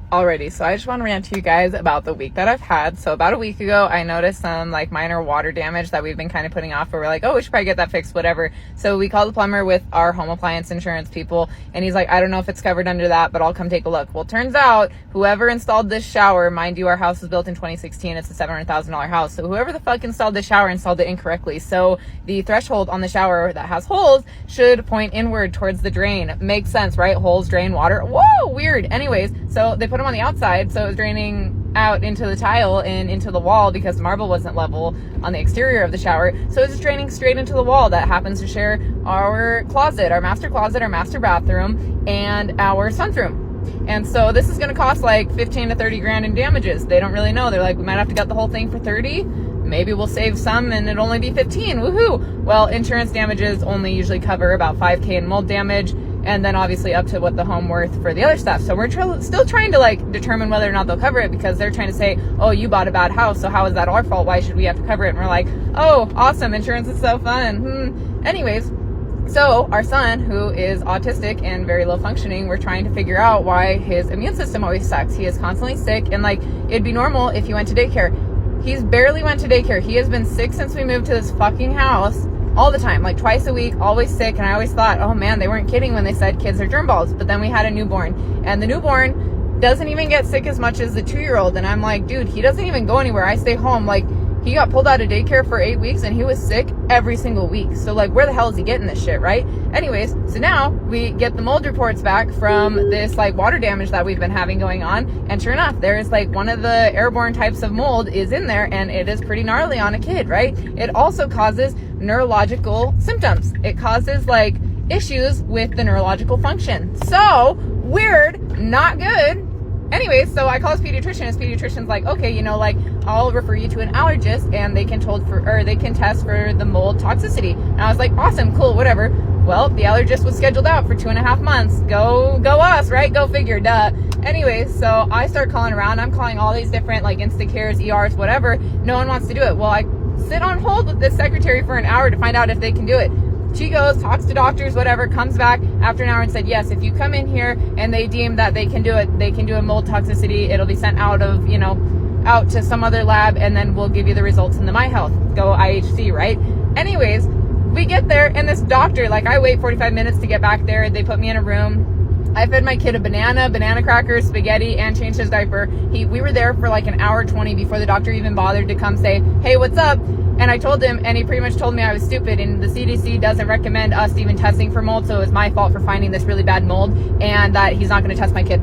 Alrighty, so I just want to rant to you guys about the week that I've had. So about a week ago, I noticed some like minor water damage that we've been kind of putting off, but we're like, oh, we should probably get that fixed, whatever. So we called the plumber with our home appliance insurance people, and he's like, I don't know if it's covered under that, but I'll come take a look. Well, turns out whoever installed this shower, mind you, our house was built in 2016. It's a $700,000 house. So whoever the fuck installed this shower installed it incorrectly. So the threshold on the shower that has holes should point inward towards the drain. Makes sense, right? Holes drain water. Whoa, weird. Anyways, so they put them on the outside, so it was draining out into the tile and into the wall because the marble wasn't level on the exterior of the shower. So it's just draining straight into the wall that happens to share our closet, our master bathroom, and our sunroom. And so this is going to cost like 15 to 30 grand in damages. They don't really know. They're like, we might have to gut the whole thing for 30. Maybe we'll save some and it'll only be 15. Woohoo! Well, insurance damages only usually cover about 5K in mold damage, and then obviously up to what the home worth for the other stuff. So we're still trying to like determine whether or not they'll cover it, because they're trying to say, oh, you bought a bad house, so how is that our fault? Why should we have to cover it? And we're like, oh, awesome, insurance is so fun. Anyways, so our son, who is autistic and very low functioning, we're trying to figure out why his immune system always sucks. He is constantly sick, and like, it'd be normal if he went to daycare. He's barely went to daycare. He has been sick since we moved to this fucking house. All the time, like twice a week, always sick. And I always thought, oh man, they weren't kidding when they said kids are germ balls. But then we had a newborn, and the newborn doesn't even get sick as much as the 2-year-old. And I'm like, dude, he doesn't even go anywhere. I stay home. Like, he got pulled out of daycare for 8 weeks and he was sick every single week. So like, where the hell is he getting this shit, right? Anyways, so now we get the mold reports back from this like water damage that we've been having going on. And sure enough, there is like one of the airborne types of mold is in there, and it is pretty gnarly on a kid, right? It also causes neurological symptoms. It causes like issues with the neurological function. So weird, not good. Anyways, so I call his pediatrician. His pediatrician's like, okay, you know, like, I'll refer you to an allergist and they can test for the mold toxicity. And I was like, awesome, cool, whatever. Well, the allergist was scheduled out for 2.5 months. Go us, right? Go figure, duh. Anyways, so I start calling around. I'm calling all these different like Instacares, ERs, whatever. No one wants to do it. Well, I sit on hold with this secretary for an hour to find out if they can do it. She goes, talks to doctors, whatever, comes back after an hour and said, yes, if you come in here and they deem that they can do it, they can do a mold toxicity. It'll be sent out to some other lab, and then we'll give you the results in the MyHealth. Go IHC, right? Anyways, we get there, and this doctor, like, I wait 45 minutes to get back there. They put me in a room. I fed my kid a banana crackers, spaghetti, and changed his diaper. We were there for like an hour 20 before the doctor even bothered to come say, hey, what's up? And I told him, and he pretty much told me I was stupid, and the CDC doesn't recommend us even testing for mold, so it was my fault for finding this really bad mold, and that he's not going to test my kid.